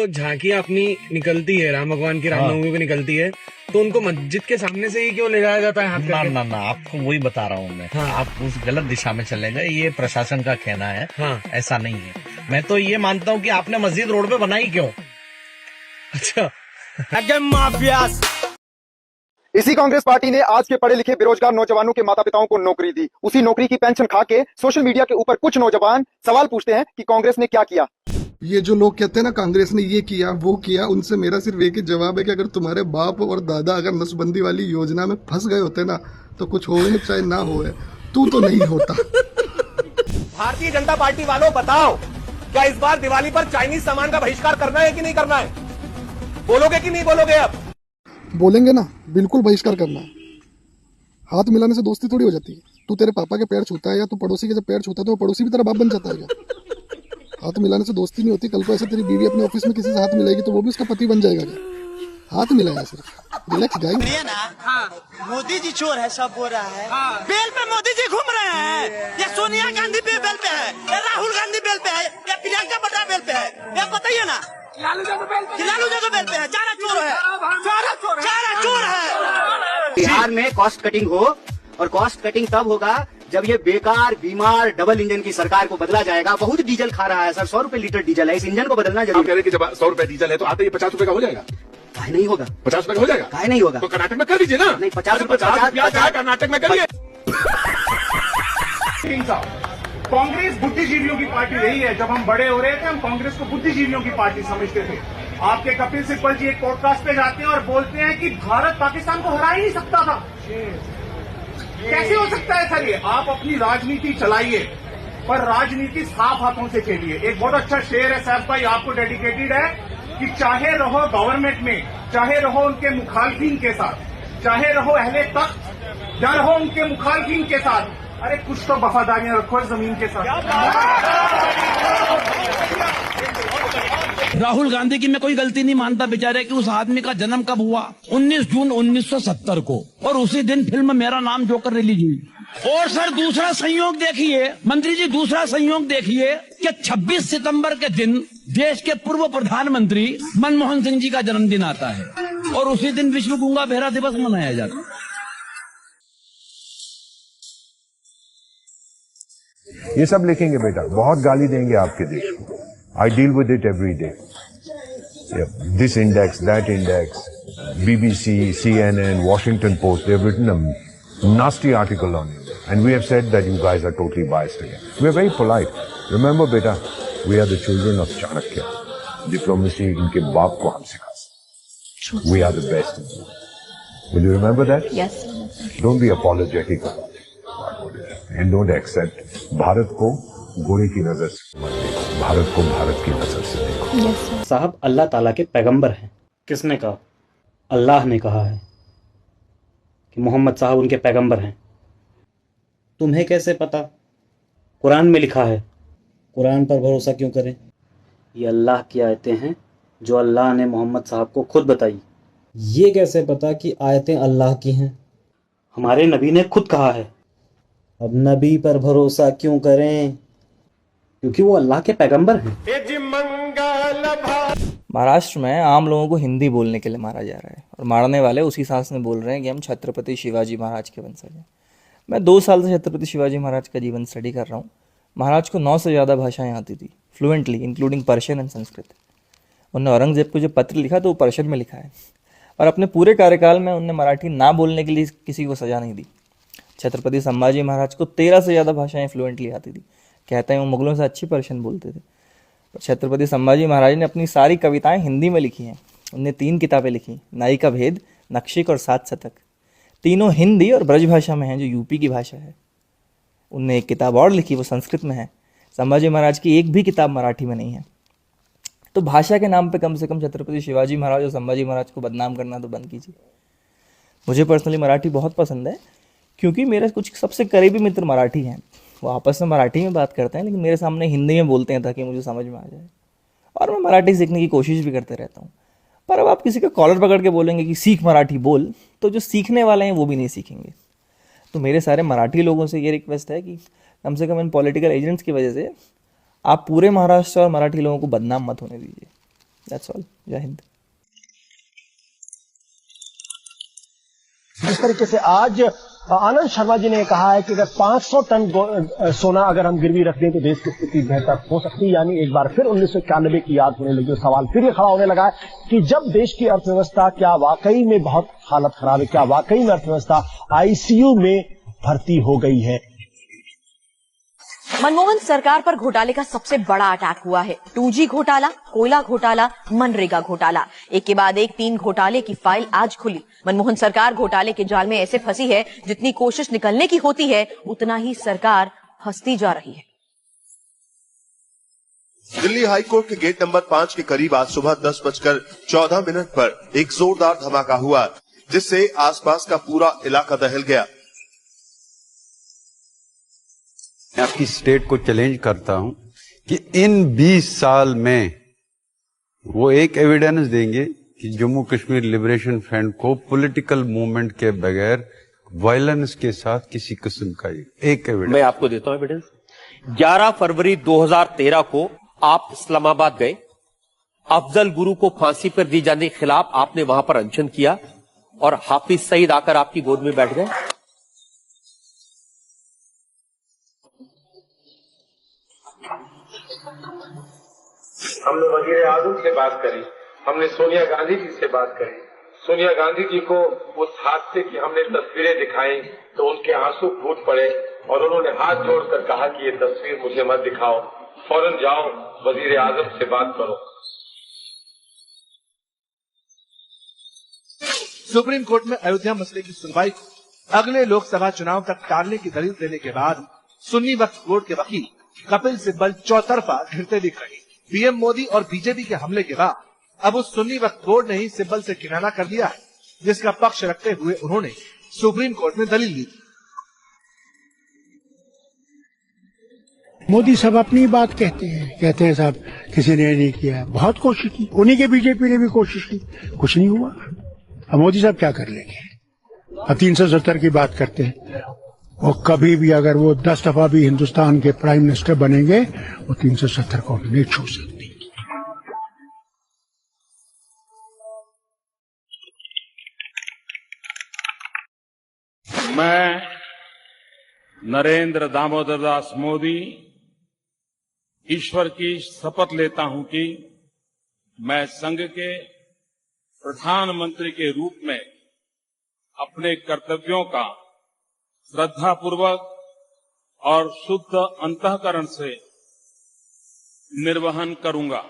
झांकी अपनी निकलती है राम भगवान की रामनवमी पे निकलती है, तो उनको मस्जिद के सामने से ही क्यों ले जाया जाता है हाथ ना करके? ना ना, आपको वही बता रहा हूँ मैं। हाँ। आप उस गलत दिशा में चले गए, ये प्रशासन का कहना है। हाँ। ऐसा नहीं है। मैं तो ये मानता हूँ कि आपने मस्जिद रोड पे बनाई क्यों? अच्छा। इसी कांग्रेस पार्टी ने आज के पढ़े लिखे बेरोजगार नौजवानों के माता पिताओं को नौकरी दी। उसी नौकरी की पेंशन खा के सोशल मीडिया के ऊपर कुछ नौजवान सवाल पूछते हैं कि कांग्रेस ने क्या किया। ये जो लोग कहते हैं ना कांग्रेस ने ये किया वो किया, उनसे मेरा सिर्फ एक ही जवाब है कि अगर तुम्हारे बाप और दादा अगर नसबंदी वाली योजना में फंस गए होते ना तो कुछ हो चाहे ना हो, तू तो नहीं होता। भारतीय जनता पार्टी वालों बताओ, क्या इस बार दिवाली पर चाइनीज सामान का बहिष्कार करना है कि नहीं करना है? बोलोगे कि नहीं बोलोगे? अब बोलेंगे ना, बिल्कुल बहिष्कार करना है। हाथ मिलाने से दोस्ती थोड़ी हो जाती है। तू तेरे पापा के पैर छूता है या तू पड़ोसी के जब पैर छूता है तो वो पड़ोसी भी तेरा बाप बन जाता है क्या? हाथ मिलाने से दोस्ती नहीं होती। कल को ऐसे तेरी बीवी अपने ऑफिस में किसी से हाथ मिलाएगी तो वो भी उसका पति बन जाएगा क्या? हाथ मिलाया सिर्फ। Relax guys. मोदी जी चोर है, सब बोल रहा है। बेल पे मोदी जी घूम रहे हैं, या सोनिया गांधी पे बेल पे है, या राहुल गांधी बेल पे है, या प्रियंका वाड्रा बेल पे है, या बताइए ना। लालू यादव बेल पे है। चारा चोर है, चारा चोर है। बिहार में कॉस्ट कटिंग हो, और कॉस्ट कटिंग तब होगा जब ये बेकार बीमार डबल इंजन की सरकार को बदला जाएगा। बहुत डीजल खा रहा है सर, 100 रुपए लीटर डीजल है, इस इंजन को बदलना जरूरी। कह रहे कि जब 100 रुपए डीजल है तो आते ही 50 रुपए का हो जाएगा। काहे नहीं होगा? 50 रुपए का हो जाएगा। काहे नहीं होगा? तो कर्नाटक में कर दीजिए ना। नहीं, 50 रुपए कर्नाटक में करिए। कांग्रेस बुद्धिजीवियों की पार्टी रही है। जब हम बड़े हो रहे थे हम कांग्रेस को बुद्धिजीवियों की पार्टी समझते थे। आपके कपिल सिब्बल जी एक पॉडकास्ट पे जाते हैं और बोलते हैं कि भारत पाकिस्तान को हरा ही नहीं सकता था। कैसे हो सकता है सर? ये आप अपनी राजनीति चलाइए, पर राजनीति साफ हाथों से खेलिए। एक बहुत अच्छा शेर है सैफ भाई, आपको डेडिकेटेड है कि चाहे रहो गवर्नमेंट में, चाहे रहो उनके मुखालफिन के साथ, चाहे रहो अहले तख्त या रहो उनके मुखालफिन के साथ, अरे कुछ तो वफादारियां रखो जमीन के साथ। राहुल गांधी की मैं कोई गलती नहीं मानता बेचारे कि उस आदमी का जन्म कब हुआ? 19 जून 1970 को, और उसी दिन फिल्म मेरा नाम जोकर रिलीज हुई। और सर दूसरा संयोग देखिए मंत्री जी, दूसरा संयोग देखिए कि 26 सितंबर के दिन देश के पूर्व प्रधानमंत्री मनमोहन सिंह जी का जन्मदिन आता है, और उसी दिन विश्व गूंगा बहरा दिवस मनाया जाता है। ये सब लिखेंगे बेटा, बहुत गाली देंगे आपके देश को। I deal with it every day. This index, that index, BBC, CNN, Washington Post, they have written a nasty article on you. And we have said that you guys are totally biased again. We are very polite. Remember beta, we are the children of Chanakya. Diplomacy इनके बाप को हम सिखा। We are the best in the world. Will you remember that? Yes. Don't be apologetic about it. And don't accept Bharat को गोरे की नजर से मत देखो, भारत को भारत की नजर से देखो। Yes. साहब अल्लाह ताला के पैगंबर हैं। किसने कहा? अल्लाह ने कहा है कि मोहम्मद साहब उनके पैगंबर हैं। तुम्हें कैसे पता? कुरान में लिखा है। कुरान पर भरोसा क्यों करें? ये अल्लाह की आयतें हैं जो अल्लाह ने मोहम्मद साहब को खुद बताई। ये कैसे पता कि आयतें अल्लाह की हैं? हमारे नबी ने खुद कहा है। अब नबी पर भरोसा क्यों करें? क्योंकि वो अल्लाह के पैगंबर हैं। महाराष्ट्र में आम लोगों को हिंदी बोलने के लिए मारा जा रहा है, और मारने वाले उसी सांस में बोल रहे हैं कि हम छत्रपति शिवाजी महाराज के वंशज हैं। मैं 2 साल से छत्रपति शिवाजी महाराज का जीवन स्टडी कर रहा हूँ। महाराज को 9 से ज़्यादा भाषाएं आती थी fluently, including Persian and Sanskrit. उन्होंने औरंगजेब को जो पत्र लिखा तो वो पर्शियन में लिखा है, और अपने पूरे कार्यकाल में उन्होंने मराठी ना बोलने के लिए किसी को सज़ा नहीं दी। छत्रपति संभाजी महाराज को 13 से ज़्यादा भाषाएं फ्लुएंटली आती थी। कहते हैं वो मुगलों से अच्छी पर्शियन बोलते थे। पर छत्रपति संभाजी महाराज ने अपनी सारी कविताएं हिंदी में लिखी हैं। उनने 3 किताबें लिखी, नाई का भेद, नक्शिक और 7 शतक। तीनों हिंदी और ब्रज भाषा में हैं, जो यूपी की भाषा है। उनने एक किताब और लिखी, वो संस्कृत में है। संभाजी महाराज की एक भी किताब मराठी में नहीं है। तो भाषा के नाम पे कम से कम छत्रपति शिवाजी महाराज और संभाजी महाराज को बदनाम करना तो बंद कीजिए। मुझे पर्सनली मराठी बहुत पसंद है, क्योंकि मेरे कुछ सबसे करीबी मित्र मराठी हैं। वो आपस में मराठी में बात करते हैं, लेकिन मेरे सामने हिंदी में बोलते हैं ताकि मुझे समझ में आ जाए, और मैं मराठी सीखने की कोशिश भी करते रहता हूँ। पर अब आप किसी का कॉलर पकड़ के बोलेंगे कि सीख मराठी बोल, तो जो सीखने वाले हैं वो भी नहीं सीखेंगे। तो मेरे सारे मराठी लोगों से ये रिक्वेस्ट है कि कम से कम इन पॉलिटिकल एजेंट्स की वजह से आप पूरे महाराष्ट्र और मराठी लोगों को बदनाम मत होने दीजिए। That's all. जय हिंद। जिस तरीके से आज आनंद शर्मा जी ने कहा है कि अगर 500 टन सोना अगर हम गिरवी रख दें तो देश की स्थिति बेहतर हो सकती है, यानी एक बार फिर 1991 की याद होने लगी। सवाल फिर ये खड़ा होने लगा है कि जब देश की अर्थव्यवस्था क्या वाकई में बहुत हालत खराब है, क्या वाकई में अर्थव्यवस्था आईसीयू में भर्ती हो गई है। मनमोहन सरकार पर घोटाले का सबसे बड़ा अटैक हुआ है। 2G घोटाला, कोयला घोटाला, मनरेगा घोटाला, एक के बाद एक 3 घोटाले की फाइल आज खुली। मनमोहन सरकार घोटाले के जाल में ऐसे फंसी है, जितनी कोशिश निकलने की होती है उतना ही सरकार फंसती जा रही है। दिल्ली हाईकोर्ट के गेट नंबर 5 के करीब आज सुबह 10:14 पर एक जोरदार धमाका हुआ, जिससे आसपास का पूरा इलाका दहल गया। मैं आपकी स्टेट को चैलेंज करता हूं कि इन 20 साल में वो एक एविडेंस देंगे कि जम्मू कश्मीर लिबरेशन फ्रंट को पॉलिटिकल मूवमेंट के बगैर वायलेंस के साथ किसी किस्म का एक एविडेंस। मैं आपको देता हूं एविडेंस। 11 फरवरी 2013 को आप इस्लामाबाद गए, अफजल गुरु को फांसी पर दी जाने के खिलाफ आपने वहां पर अनशन किया और हाफिज सईद आकर आपकी गोद में बैठ गए। हमने वजीर आजम से बात करी, हमने सोनिया गांधी जी से बात करी। सोनिया गांधी जी को उस हादसे की हमने तस्वीरें दिखाई तो उनके आंसू फूट पड़े और उन्होंने हाथ जोड़कर कहा कि ये तस्वीर मुझे मत दिखाओ, फौरन जाओ वजीर आजम से बात करो। सुप्रीम कोर्ट में अयोध्या मसले की सुनवाई को अगले लोकसभा चुनाव तक टालने की दलील देने के बाद सुन्नी वक्फ बोर्ड के वकील कपिल सिब्बल चौतरफा घिरते दिख रहे। पीएम मोदी और बीजेपी के हमले के बाद अब उस सुन्नी वक्फ बोर्ड ने ही सिब्बल से किनारा कर दिया है, जिसका पक्ष रखते हुए उन्होंने सुप्रीम कोर्ट में दलील दी। मोदी सब अपनी बात कहते हैं साहब किसी ने नहीं किया, बहुत कोशिश की, उन्हीं के बीजेपी ने भी कोशिश की, कुछ नहीं हुआ। अब मोदी साहब क्या कर लेंगे? अब 370 की बात करते हैं, और कभी भी अगर वो 10 दफा भी हिंदुस्तान के प्राइम मिनिस्टर बनेंगे वो 370 को नहीं छू सकती। मैं नरेंद्र दामोदर दास मोदी ईश्वर की शपथ लेता हूं कि मैं संघ के प्रधानमंत्री के रूप में अपने कर्तव्यों का श्रद्धापूर्वक और शुद्ध अंतःकरण से निर्वहन करूंगा।